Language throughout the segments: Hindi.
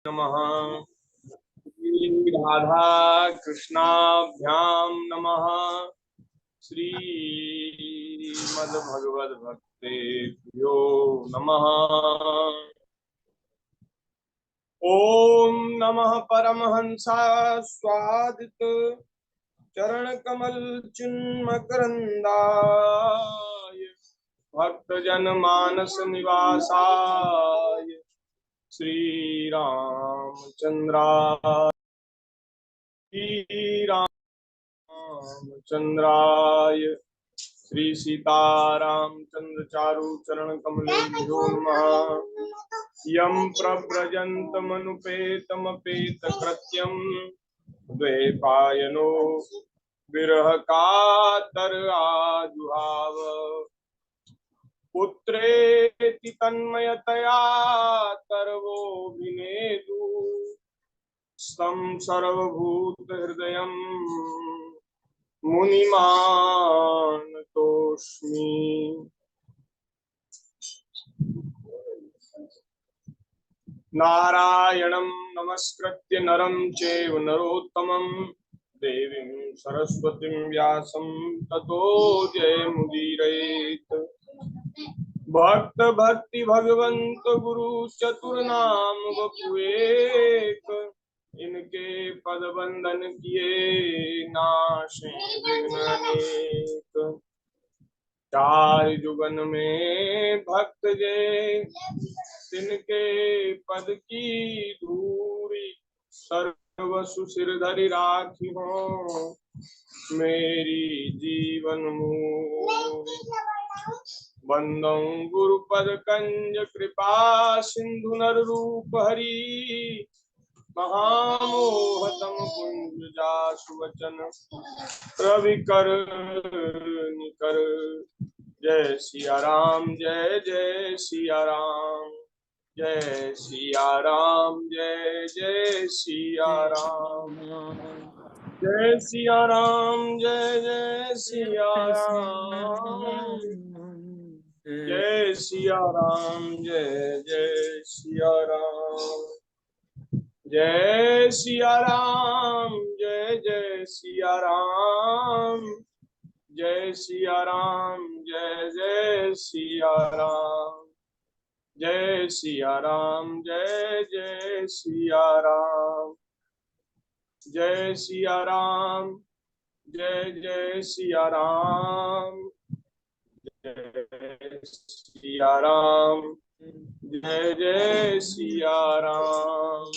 नमः। श्री राधा कृष्णाभ्याम नमः। श्रीमद् भगवद भक्तेभ्यो नमः। ओम नमः परमहंसास्वादित चरण कमल चिन्मकरंदाय भक्तजन मानस निवासाय श्री रामचंद्राय श्री सीतारामचंद्र चारु चरण कमलेभ्यो नमः। यं प्रव्रजन्तमनुपेतमपेत कृत्यं द्वैपायनो विरह कातर आजुहाव पुत्रेति तन्मयतया तरवो विनेदु स्तं सर्वभूतहृदयं मुनिमानतोऽस्मि। नारायणं नमस्कृत्य नरं चैव नरोत्तमं देवीं सरस्वतीं व्यासं ततो जयमुदीरयेत्। भक्त भक्ति भगवंत गुरु चतुर्नाम वपुएक इनके पद बंदन किए नाशे विघ्न अनेक। चार जुगन में भक्त जे तिनके पद की धूरी सर्वसु सिरधरि राखी हो मेरी जीवन मूरी। वंदौ गुरुपद कंज कृपा सिंधु नर रूप हरि महामोहतम कुंज जासु वचन रवि कर निकर। जय सिया राम जय जय सिया राम जय सिया राम जय जय सिया राम जय सिया राम जय जय सिया राम जय सिया राम जय जय सिया राम जय सिया राम जय जय सिया राम जय सिया राम जय जय सिया राम जय सिया राम जय जय सिया राम जय सिया राम जय जय सिया राम जय सिया राम जय जय सिया राम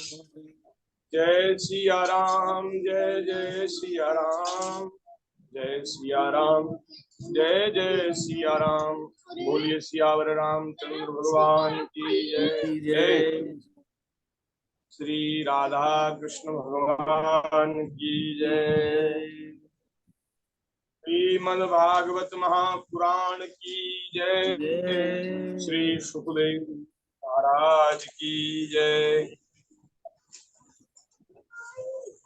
जय सिया राम जय जय सिया राम जय सिया राम जय जय सिया राम। बोलिए सियावर रामचंद्र भगवान की जय जय। श्री राधा कृष्ण भगवान की जय। श्रीमद् भागवत महापुराण की जय। श्री सुखदेव महाराज की जय।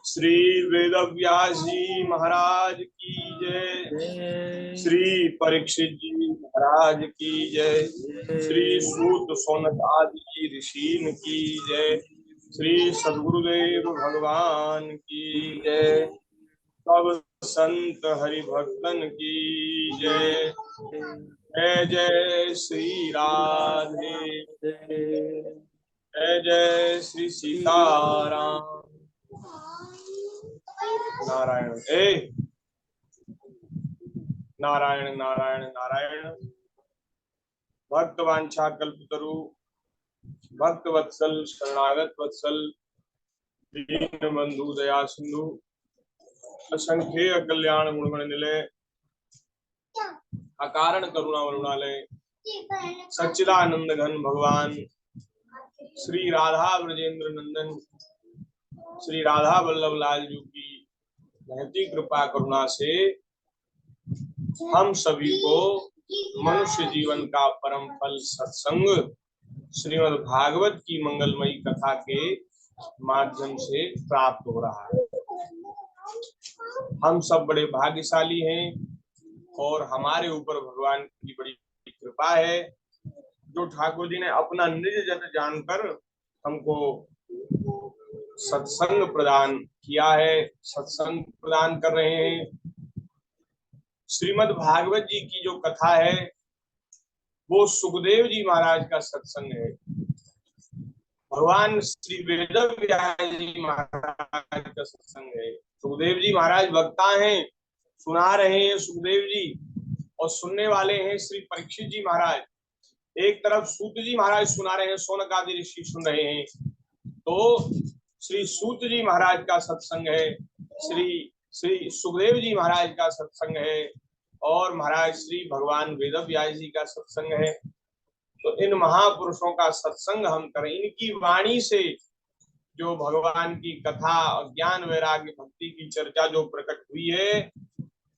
श्री वेदव्यास जी महाराज की जय। श्री परीक्षित जी महाराज की जय। श्री सूत सौनक आदि की ऋषिन की जय। श्री सद्गुरुदेव भगवान की जय। सब संत हरि भक्तन की जय। जय जय श्री राधे जय जय श्री सीताराम। नारायण नारायण नारायण नारायण। भक्त वांछा कल्पतरु भक्त वत्सल शरणागत वत्सल दीन बंधु दया सिंधु असंख्य कल्याण गुणगण निलय अकारण करुणा वरुणालय सच्चिदानंद घन भगवान श्री राधा ब्रजेंद्र नंदन श्री राधा वल्लभ लाल जी की महती कृपा करुणा से हम सभी को मनुष्य जीवन का परम फल सत्संग श्रीमद् भागवत की मंगलमयी कथा के माध्यम से प्राप्त हो रहा है। हम सब बड़े भाग्यशाली हैं और हमारे ऊपर भगवान की बड़ी कृपा है जो ठाकुर जी ने अपना निज जन जानकर हमको सत्संग प्रदान किया है, सत्संग प्रदान कर रहे हैं। श्रीमद् भागवत जी की जो कथा है वो सुखदेव जी महाराज का सत्संग है। भगवान श्री वेद व्यास जी महाराज का सत्संग है। सुखदेव जी महाराज वक्ता हैं, सुना रहे हैं सुखदेव जी, और सुनने वाले हैं श्री परीक्षित जी महाराज। एक तरफ सूत जी महाराज सुना रहे हैं, शौनक आदि ऋषि सुन रहे हैं। तो श्री सूत जी महाराज का सत्संग है, श्री श्री सुखदेव जी महाराज का सत्संग है, और महाराज श्री भगवान वेद व्यास जी का सत्संग है। तो इन महापुरुषों का सत्संग हम करें, इनकी वाणी से जो भगवान की कथा और ज्ञान वैराग्य भक्ति की चर्चा जो प्रकट हुई है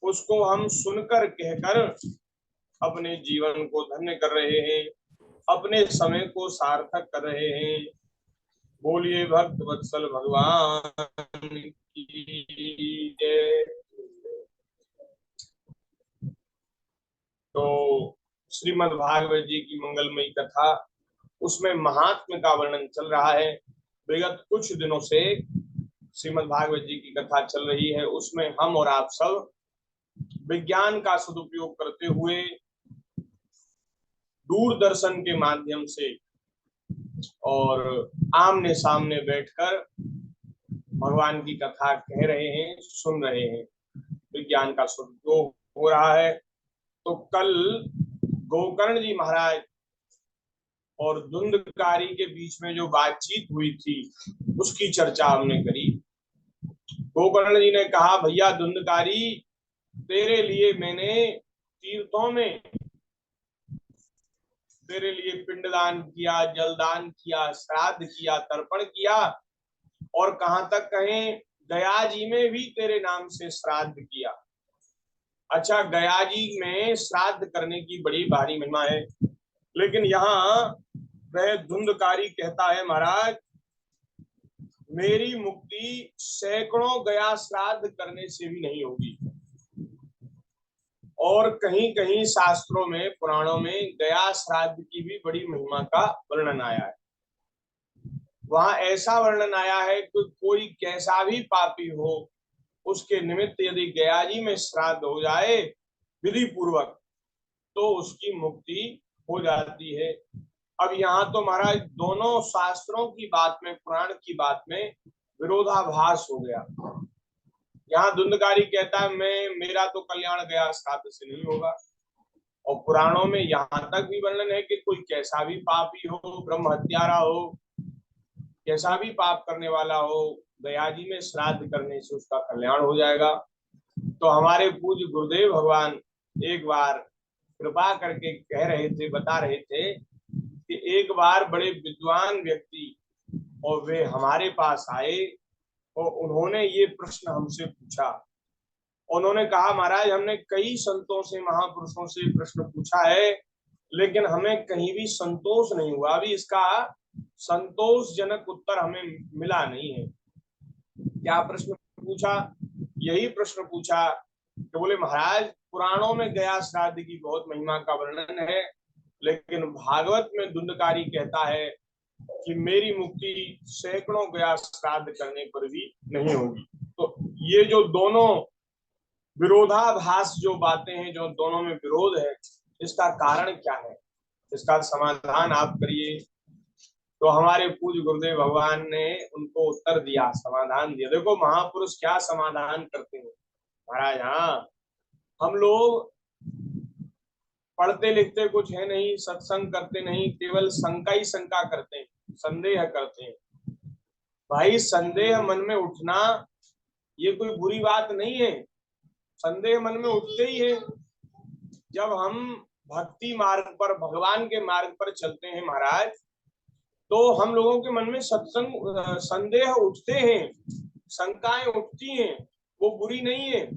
उसको हम सुनकर कहकर अपने जीवन को धन्य कर रहे हैं, अपने समय को सार्थक कर रहे हैं। बोलिए भक्त वत्सल भगवान की जय। तो श्रीमद् भागवत जी की मंगलमयी कथा, उसमें महात्म्य का वर्णन चल रहा है। विगत कुछ दिनों से श्रीमद् भागवत जी की कथा चल रही है, उसमें हम और आप सब विज्ञान का सदुपयोग करते हुए दूरदर्शन के माध्यम से और आमने सामने बैठकर भगवान की कथा कह रहे हैं, सुन रहे हैं, विज्ञान का सदुपयोग हो रहा है। तो कल गोकर्ण जी महाराज और धुंधकारी के बीच में जो बातचीत हुई थी उसकी चर्चा हमने करी। गोकर्ण जी ने कहा, भैया धुंधकारी, तेरे लिए मैंने तीर्थों में तेरे लिए पिंडदान किया, जलदान किया, श्राद्ध किया, तर्पण किया, और कहां तक कहें गया जी में भी तेरे नाम से श्राद्ध किया। अच्छा, गया जी में श्राद्ध करने की बड़ी भारी महिमा है, लेकिन यहाँ वह धुंधकारी कहता है, महाराज मेरी मुक्ति सैकड़ों गया श्राद्ध करने से भी नहीं होगी। और कहीं कहीं शास्त्रों में, पुराणों में गया श्राद्ध की भी बड़ी महिमा का वर्णन आया है। वहां ऐसा वर्णन आया है कि कोई कैसा भी पापी हो, उसके निमित्त यदि गया जी में श्राद्ध हो जाए विधि पूर्वक तो उसकी मुक्ति हो जाती है। अब यहाँ तो महाराज दोनों शास्त्रों की बात में, पुराण की बात में विरोधाभास हो गया। यहाँ धुंधकारी कहता है मेरा तो कल्याण गया श्राद्ध से नहीं होगा, और पुराणों में यहाँ तक भी वर्णन है कि कोई कैसा भी पापी हो, ब्रह्म हत्यारा हो, कैसा भी पाप करने वाला हो, गया जी में श्राद्ध करने से उसका कल्याण हो जाएगा। तो हमारे पूज्य गुरुदेव भगवान एक बार कृपा करके कह रहे थे, बता रहे थे कि एक बार बड़े विद्वान व्यक्ति और वे हमारे पास आए और उन्होंने ये प्रश्न हमसे पूछा। उन्होंने कहा, महाराज हमने कई संतों से, महापुरुषों से प्रश्न पूछा है, लेकिन हमें कहीं भी संतोष नहीं हुआ। अभी इसका संतोषजनक उत्तर हमें मिला नहीं है। क्या प्रश्न पूछा? यही प्रश्न पूछा कि बोले महाराज पुराणों में गया श्राद्ध की बहुत महिमा का वर्णन है, लेकिन भागवत में धुंधकारी कहता है कि मेरी मुक्ति सैकड़ों गया श्राद्ध करने पर भी नहीं होगी। तो ये जो दोनों विरोधाभास जो बातें हैं, जो दोनों में विरोध है, इसका कारण क्या है? इसका समाधान आप करिए। तो हमारे पूज्य गुरुदेव भगवान ने उनको उत्तर दिया, समाधान दिया। देखो महापुरुष क्या समाधान करते हैं महाराज। हाँ, हम लोग पढ़ते लिखते कुछ है नहीं, सत्संग करते नहीं, केवल शंका ही शंका करते हैं, संदेह करते हैं। भाई संदेह मन में उठना ये कोई बुरी बात नहीं है, संदेह मन में उठते ही है। जब हम भक्ति मार्ग पर, भगवान के मार्ग पर चलते हैं महाराज, तो हम लोगों के मन में सत्संग संदेह उठते हैं, शंकाएं उठती हैं, वो बुरी नहीं है।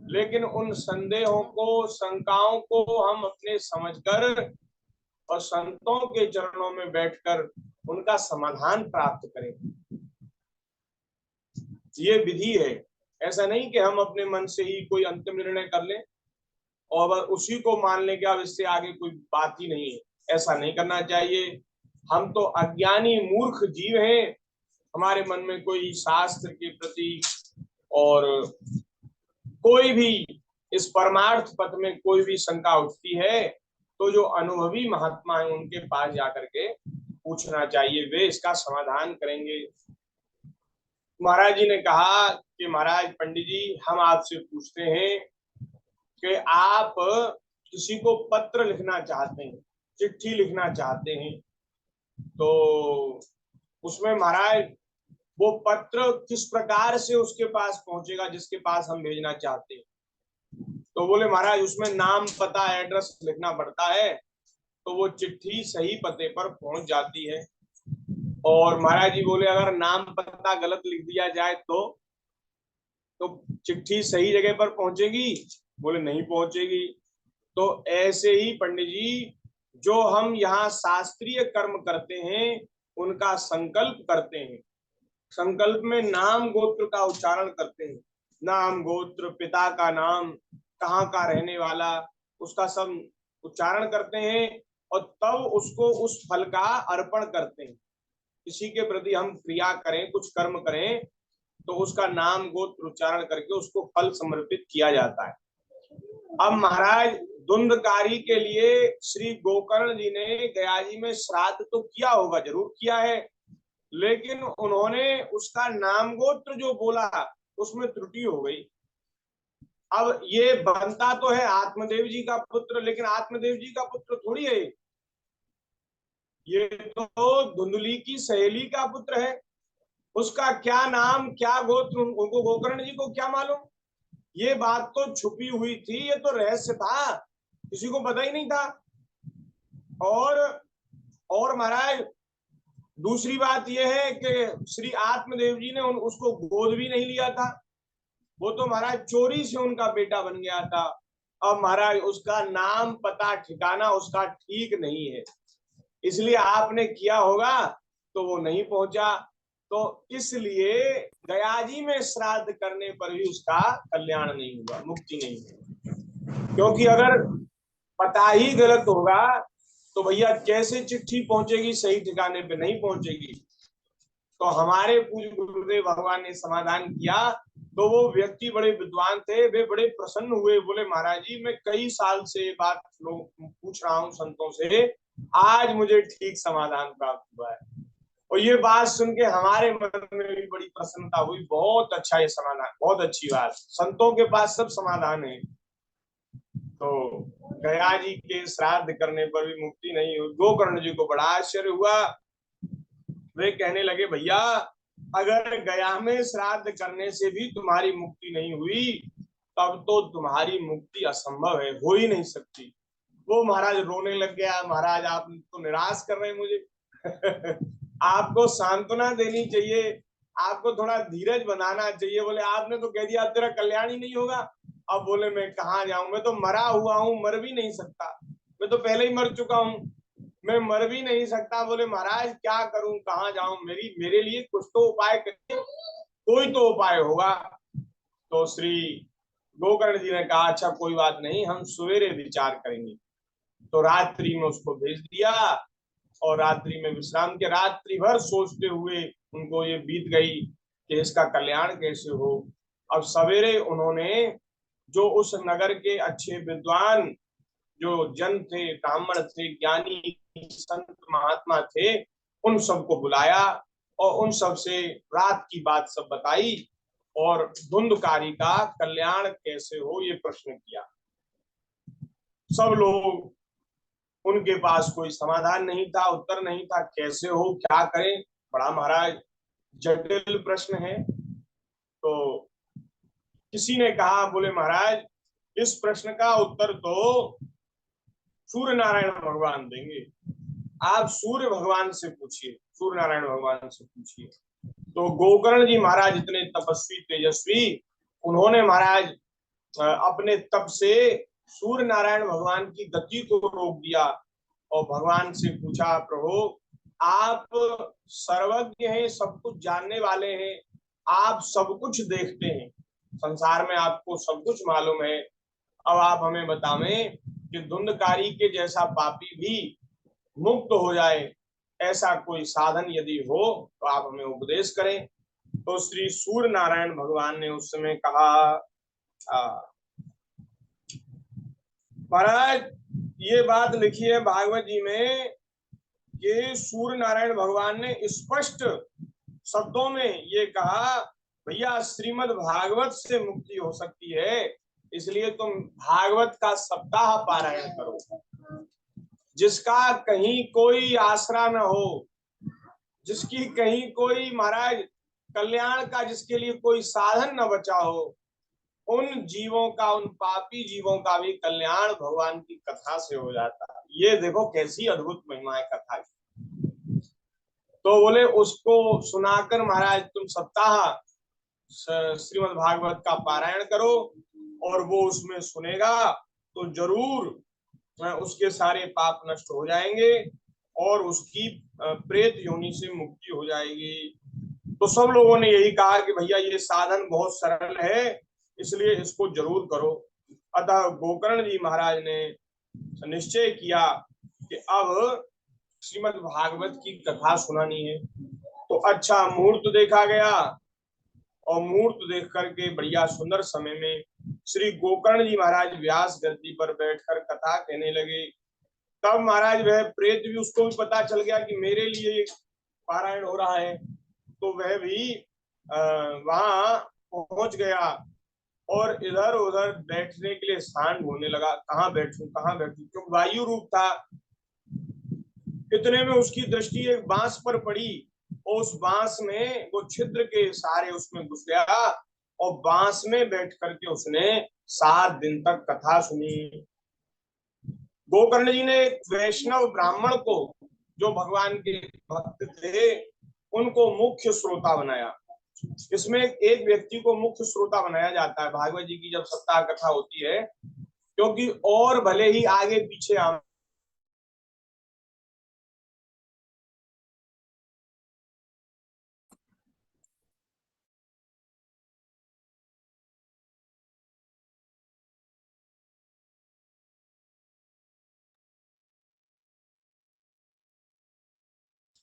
लेकिन उन संदेहों को, शंकाओं को हम अपने समझकर और संतों के चरणों में बैठकर उनका समाधान प्राप्त करें, ये विधि है। ऐसा नहीं कि हम अपने मन से ही कोई अंतिम निर्णय कर लें और उसी को मान लें कि अब इससे आगे कोई बात ही नहीं है। ऐसा नहीं करना चाहिए। हम तो अज्ञानी मूर्ख जीव हैं, हमारे मन में कोई शास्त्र के प्रति और कोई भी इस परमार्थ पथ में कोई भी शंका उठती है तो जो अनुभवी महात्मा है उनके पास जाकर के पूछना चाहिए, वे इसका समाधान करेंगे। महाराज जी ने कहा कि महाराज पंडित जी, हम आपसे पूछते हैं कि आप किसी को पत्र लिखना चाहते हैं, चिट्ठी लिखना चाहते हैं, तो उसमें महाराज वो पत्र किस प्रकार से उसके पास पहुंचेगा जिसके पास हम भेजना चाहते हैं? तो बोले महाराज उसमें नाम पता एड्रेस लिखना पड़ता है, तो वो चिट्ठी सही पते पर पहुंच जाती है। और महाराज जी बोले अगर नाम पता गलत लिख दिया जाए तो चिट्ठी सही जगह पर पहुंचेगी? बोले नहीं पहुंचेगी। तो ऐसे ही पंडित जी, जो हम यहाँ शास्त्रीय कर्म करते हैं उनका संकल्प करते हैं, संकल्प में नाम गोत्र का उच्चारण करते हैं, नाम गोत्र, पिता का नाम, कहाँ का रहने वाला, उसका सब उच्चारण करते हैं और तब उसको उस फल का अर्पण करते हैं। किसी के प्रति हम क्रिया करें, कुछ कर्म करें, तो उसका नाम गोत्र उच्चारण करके उसको फल समर्पित किया जाता है। अब महाराज धुंधकारी के लिए श्री गोकर्ण जी ने गया जी में श्राद्ध तो किया होगा, जरूर किया है, लेकिन उन्होंने उसका नाम गोत्र जो बोला उसमें त्रुटि हो गई। अब ये बनता तो है आत्मदेव जी का पुत्र, लेकिन आत्मदेव जी का पुत्र थोड़ी है, ये तो धुंधली की सहेली का पुत्र है। उसका क्या नाम, क्या गोत्र, उनको गोकर्ण जी को क्या मालूम? ये बात तो छुपी हुई थी, ये तो रहस्य था, किसी को पता ही नहीं था। और महाराज दूसरी बात यह है कि श्री आत्मदेव जी ने उसको गोद भी नहीं लिया था, वो तो महाराज चोरी से उनका बेटा बन गया था। अब महाराज उसका नाम पता ठिकाना उसका ठीक नहीं है, इसलिए आपने किया होगा तो वो नहीं पहुंचा। तो इसलिए गया जी में श्राद्ध करने पर भी उसका कल्याण नहीं हुआ, मुक्ति नहीं हुई। क्योंकि अगर पता ही गलत होगा तो भैया कैसे चिट्ठी पहुंचेगी सही ठिकाने पे? नहीं पहुंचेगी। तो हमारे पूज्य गुरुदेव भगवान ने समाधान किया, तो वो व्यक्ति बड़े विद्वान थे, वे बड़े प्रसन्न हुए, बोले महाराज जी मैं कई साल से ये बात पूछ रहा हूँ संतों से, आज मुझे ठीक समाधान प्राप्त हुआ है। और ये बात सुन के हमारे मन में भी बड़ी प्रसन्नता हुई, बहुत अच्छा ये समाधान, बहुत अच्छी बात, संतों के पास सब समाधान है। तो गया जी के श्राद्ध करने पर भी मुक्ति नहीं हुई। गोकर्ण जी को बड़ा आश्चर्य हुआ, वे कहने लगे भैया अगर गया में श्राद्ध करने से भी तुम्हारी मुक्ति नहीं हुई तब तो तुम्हारी मुक्ति असंभव है, हो ही नहीं सकती। वो महाराज रोने लग गया, महाराज आप तो निराश कर रहे हैं मुझे आपको सांत्वना देनी चाहिए, आपको थोड़ा धीरज बनाना चाहिए। बोले आपने तो कह दिया तेरा कल्याण ही नहीं होगा। अब बोले मैं कहाँ जाऊं, मैं तो मरा हुआ हूँ, मर भी नहीं सकता, मैं तो पहले ही मर चुका हूँ, मैं मर भी नहीं सकता। बोले महाराज क्या करूं, कहाँ जाऊं, मेरे लिए कुछ तो उपाय करिए, कोई तो उपाय होगा। तो श्री गोकर्ण जी ने कहा अच्छा कोई बात नहीं, हम सवेरे विचार करेंगे। तो रात्रि में उसको भेज दिया और रात्रि में विश्राम के, रात्रि भर सोचते हुए उनको ये बीत गई कि इसका कल्याण कैसे हो। अब सवेरे उन्होंने जो उस नगर के अच्छे विद्वान जो जन थे, ब्राह्मण थे, ज्ञानी संत महात्मा थे, उन सबको बुलाया और उन सब से रात की बात सब बताई और धुंधकारी का कल्याण कैसे हो ये प्रश्न किया। सब लोग, उनके पास कोई समाधान नहीं था, उत्तर नहीं था, कैसे हो, क्या करें, बड़ा महाराज जटिल प्रश्न है। तो किसी ने कहा, बोले महाराज इस प्रश्न का उत्तर तो सूर्य नारायण भगवान देंगे, आप सूर्य भगवान से पूछिए, सूर्य नारायण भगवान से पूछिए। तो गोकर्ण जी महाराज इतने तपस्वी तेजस्वी, उन्होंने महाराज अपने तप से सूर्य नारायण भगवान की गति को रोक दिया और भगवान से पूछा प्रभु आप सर्वज्ञ हैं, सब कुछ जानने वाले हैं, आप सब कुछ देखते हैं, संसार में आपको सब कुछ मालूम है, अब आप हमें बतावें कि धुंधकारी के जैसा पापी भी मुक्त हो जाए ऐसा कोई साधन यदि हो तो आप हमें उपदेश करें। तो श्री सूर्य नारायण भगवान ने उस समय कहा, महाराज ये बात लिखी है भागवत जी में कि सूर्य नारायण भगवान ने स्पष्ट शब्दों में ये कहा, भैया श्रीमद् भागवत से मुक्ति हो सकती है, इसलिए तुम भागवत का सप्ताह पारायण करो। जिसका कहीं कोई आसरा न हो, जिसकी कहीं कोई महाराज कल्याण का, जिसके लिए कोई साधन न बचा हो, उन जीवों का, उन पापी जीवों का भी कल्याण भगवान की कथा से हो जाता है। ये देखो कैसी अद्भुत महिमा है कथा की। तो बोले उसको सुनाकर महाराज तुम सप्ताह श्रीमद् भागवत का पारायण करो, और वो उसमें सुनेगा तो जरूर उसके सारे पाप नष्ट हो जाएंगे और उसकी प्रेत योनि से मुक्ति हो जाएगी। तो सब लोगों ने यही कहा कि भैया ये साधन बहुत सरल है, इसलिए इसको जरूर करो। अतः गोकर्ण जी महाराज ने निश्चय किया कि अब श्रीमद् भागवत की कथा सुनानी है। तो अच्छा मुहूर्त देखा गया, और मुहूर्त देख करके बढ़िया सुंदर समय में श्री गोकर्ण जी महाराज व्यास गद्दी पर बैठकर कथा कहने लगे। तब महाराज वह प्रेत भी, उसको भी पता चल गया कि मेरे लिए पारायण हो रहा है, तो वह भी वहां पहुंच गया और इधर उधर बैठने के लिए स्थान ढूंढने लगा, कहाँ बैठूं कहाँ बैठूं, क्योंकि वायु रूप था। इतने में उसकी दृष्टि एक बांस पर पड़ी, और उस बांस में वो छिद्र के सारे उसमें घुस गया, और बांस में बैठ करके उसने 7 दिन तक कथा सुनी। गोकर्ण जी ने वैष्णव ब्राह्मण को, जो भगवान के भक्त थे, उनको मुख्य श्रोता बनाया। इसमें एक व्यक्ति को मुख्य श्रोता बनाया जाता है भागवत जी की जब सप्ताह कथा होती है, क्योंकि और भले ही आगे पीछे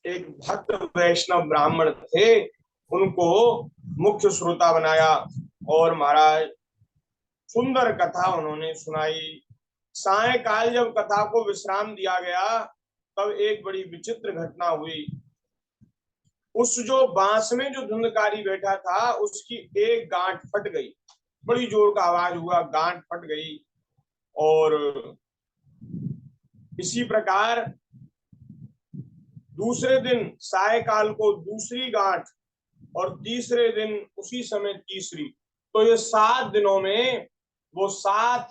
एक भक्त वैष्णव ब्राह्मण थे, उनको मुख्य श्रोता बनाया, और महाराज सुंदर कथा उन्होंने सुनाई। सायकाल जब कथा को विश्राम दिया गया, तब एक बड़ी विचित्र घटना हुई। उस जो बांस में जो धुंधकारी बैठा था, उसकी एक गांठ फट गई, बड़ी जोर का आवाज हुआ, गांठ फट गई। और इसी प्रकार दूसरे दिन सायकाल को दूसरी गांठ, और तीसरे दिन उसी समय तीसरी। तो ये 7 दिनों में वो 7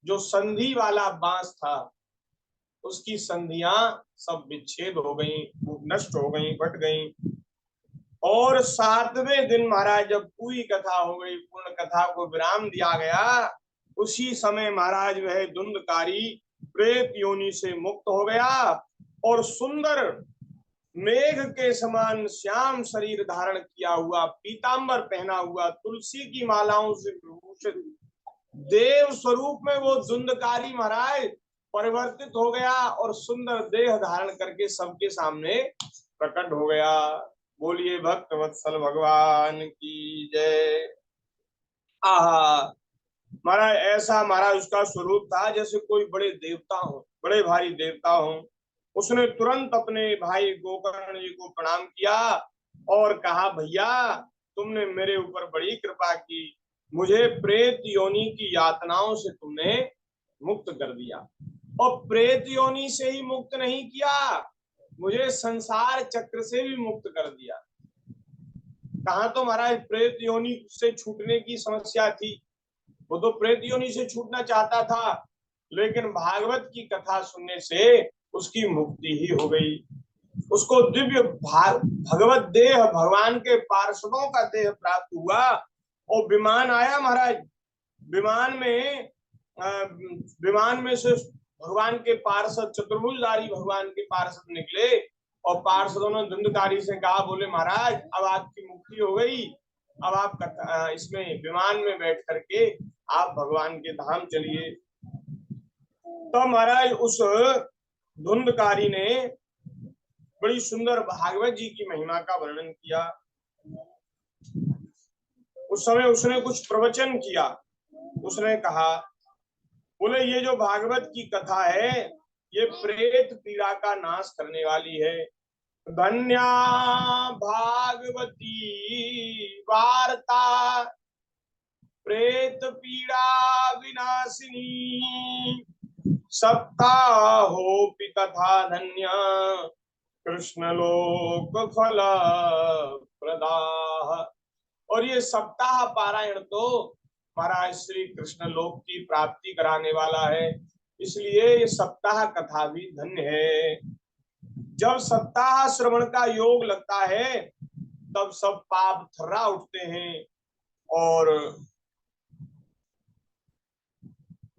जो संधि वाला बांस था, उसकी संधियां सब विच्छेद हो गई, नष्ट हो गई, फट गई। और 7वें दिन महाराज जब पूरी कथा हो गई, पूर्ण कथा को विराम दिया गया, उसी समय महाराज वह धुंधकारी प्रेत योनि से मुक्त हो गया, और सुंदर मेघ के समान श्याम शरीर धारण किया हुआ, पीतांबर पहना हुआ, तुलसी की मालाओं से विभूषित देव स्वरूप में वो धुंधकारी महाराज परिवर्तित हो गया, और सुंदर देह धारण करके सबके सामने प्रकट हो गया। बोलिए भक्त वत्सल भगवान की जय। आहा, महाराज ऐसा महाराज उसका स्वरूप था जैसे कोई बड़े देवता हो, बड़े भारी देवता हो। उसने तुरंत अपने भाई गोकर्ण जी को प्रणाम किया और कहा, भैया तुमने मेरे ऊपर बड़ी कृपा की, मुझे प्रेत योनि की यातनाओं से तुमने मुक्त कर दिया। और प्रेत योनि से ही मुक्त नहीं किया, मुझे संसार चक्र से भी मुक्त कर दिया। कहा तो महाराज प्रेत योनि से छूटने की समस्या थी, वो तो प्रेत योनि से छूटना चाहता था, लेकिन भागवत की कथा सुनने से उसकी मुक्ति ही हो गई। उसको दिव्य भगवत देह, भगवान के पार्षदों का देह प्राप्त हुआ, और विमान आया महाराज। विमान में से भगवान के पार्षद, चतुर्भुजधारी भगवान के पार्षद निकले, और पार्षदों ने धुंधकारी से कहा, बोले महाराज अब आपकी मुक्ति हो गई, अब आप इसमें विमान में बैठ करके आप भगवान के धाम चलिए। तो महाराज उस धुंधकारी ने बड़ी सुंदर भागवत जी की महिमा का वर्णन किया। उस समय उसने कुछ प्रवचन किया। उसने कहा, बोले ये जो भागवत की कथा है ये प्रेत पीड़ा का नाश करने वाली है। धन्या भागवती वार्ता प्रेत पीड़ा विनाशिनी सप्ताहोऽपि कथा धन्य कृष्ण लोक फल प्रदाः। और ये सप्ताह पारायण तो महाराज श्री कृष्ण लोक की प्राप्ति कराने वाला है, इसलिए ये सप्ताह कथा भी धन्य है। जब सप्ताह श्रवण का योग लगता है तब सब पाप थर्रा उठते हैं और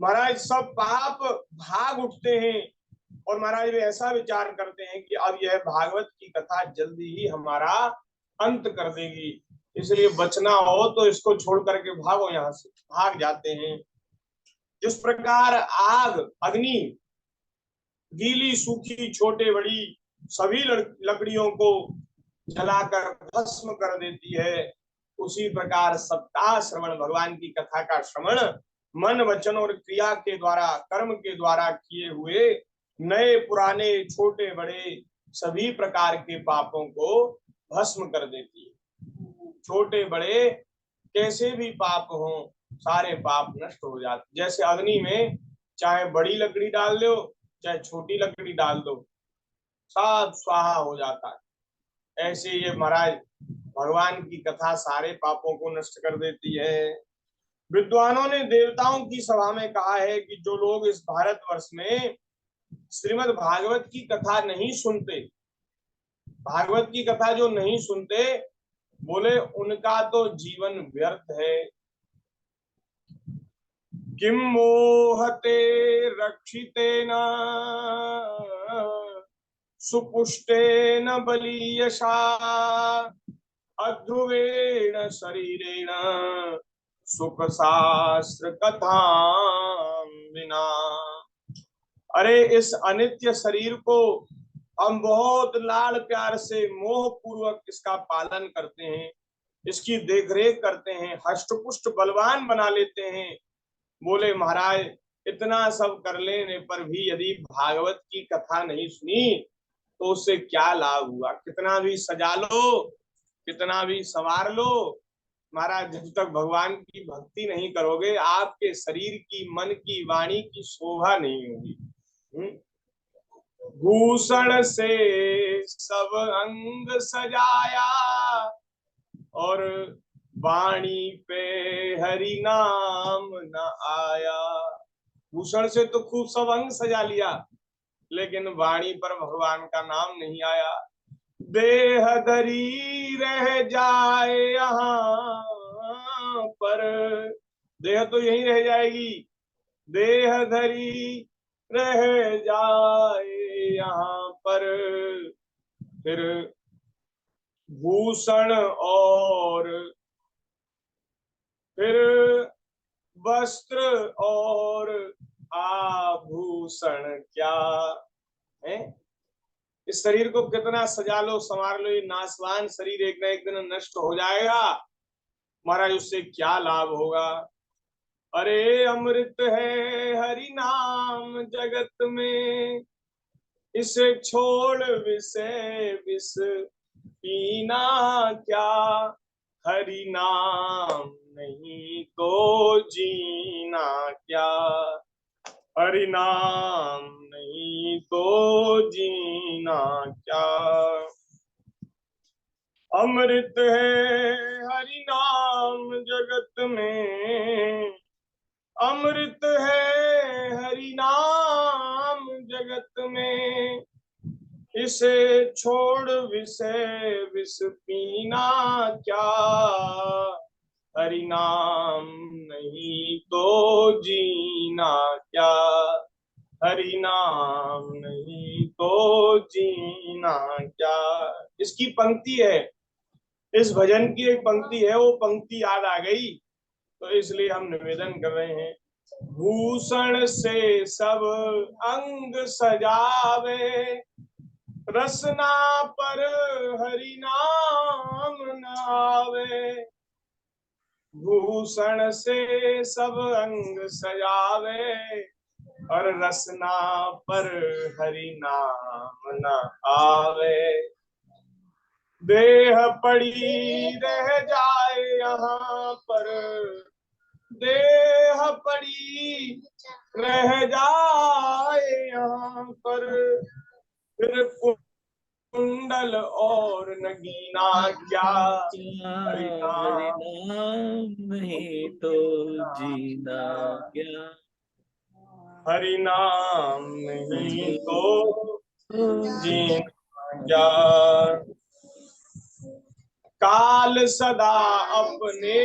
महाराज सब पाप भाग उठते हैं। और महाराज वे ऐसा विचार करते हैं कि अब यह भागवत की कथा जल्दी ही हमारा अंत कर देगी, इसलिए बचना हो तो इसको छोड़ करके भागो, यहां से भाग जाते हैं। जिस प्रकार आग अग्नि गीली सूखी छोटे बड़ी सभी लकड़ियों को जलाकर भस्म कर देती है, उसी प्रकार सप्ताह श्रवण भगवान की कथा का श्रवण मन वचन और क्रिया के द्वारा कर्म के द्वारा किए हुए नए पुराने छोटे बड़े सभी प्रकार के पापों को भस्म कर देती है। छोटे बड़े कैसे भी पाप हो सारे पाप नष्ट हो जाते। जैसे अग्नि में चाहे बड़ी लकड़ी डाल दो चाहे छोटी लकड़ी डाल दो, सब स्वाहा हो जाता है। ऐसे ये महाराज भगवान की कथा सारे पापों को नष्ट कर देती है। विद्वानों ने देवताओं की सभा में कहा है कि जो लोग इस भारतवर्ष में श्रीमद् भागवत की कथा नहीं सुनते, भागवत की कथा जो नहीं सुनते, बोले उनका तो जीवन व्यर्थ है। किम मोहते रक्षितेन सुपुष्टेन बलीयशा अध्रुवेण शरीरेण सुख शास्त्र कथा बिना। अरे इस अनित्य शरीर को हम बहुत लाड़ प्यार से मोह पूर्वक इसका पालन करते हैं, इसकी देखरेख करते हैं, हष्टपुष्ट बलवान बना लेते हैं। बोले महाराज इतना सब कर लेने पर भी यदि भागवत की कथा नहीं सुनी तो उससे क्या लाभ हुआ। कितना भी सजा लो कितना भी संवार लो, महाराज जब तक भगवान की भक्ति नहीं करोगे आपके शरीर की मन की वाणी की शोभा नहीं होगी। भूषण से सब अंग सजाया और वाणी पे हरि नाम न आया। भूषण से तो खूब सब अंग सजा लिया लेकिन वाणी पर भगवान का नाम नहीं आया। देह धरी रह जाए यहाँ पर, देह तो यही रह जाएगी, देह धरी रह जाए यहाँ पर, फिर भूषण और फिर वस्त्र और आभूषण क्या है। इस शरीर को कितना सजा लो संवार लो, ये नाशवान शरीर एक न एक दिन नष्ट हो जाएगा, महाराज उससे क्या लाभ होगा। अरे अमृत है हरि नाम जगत में, इसे छोड़ विषय विष पीना क्या, हरि नाम नहीं तो जीना क्या, हरि नाम नहीं तो जीना क्या। अमृत है हरि नाम जगत में, अमृत है हरि नाम जगत में, इसे छोड़ विषय विष पीना क्या, हरि नाम नहीं तो जीना क्या, हरि नाम नहीं तो जीना क्या। इसकी पंक्ति है, इस भजन की एक पंक्ति है, वो पंक्ति याद आ गई तो इसलिए हम निवेदन कर रहे हैं। भूषण से सब अंग सजावे रसना पर हरि नाम न आवे, भूषण से सब अंग सजावे, और रसना पर हरि नाम न आवे। देह पड़ी रह जाए यहाँ पर, देह पड़ी रह जाए यहाँ पर, फिर कुंडल और नगीना क्या, हरि हरि नाम नाम नहीं तो जीना क्या, हरि नाम नहीं नहीं तो तो जीना जीना। क्या। काल सदा अपने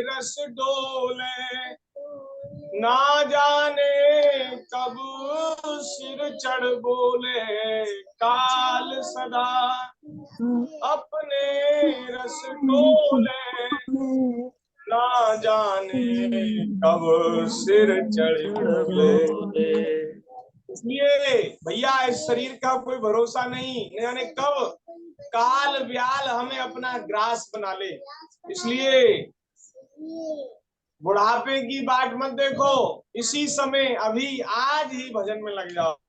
रस डोले, ना जाने कब सिर चढ़ बोले। काल सदा अपने रस डोले, ना जाने कब सिर चढ़ बोले। बोले इसलिए भैया इस शरीर का कोई भरोसा नहीं, न जाने कब काल व्याल हमें अपना ग्रास बना ले। इसलिए बुढ़ापे की बाट मत देखो, इसी समय अभी आज ही भजन में लग जाओ।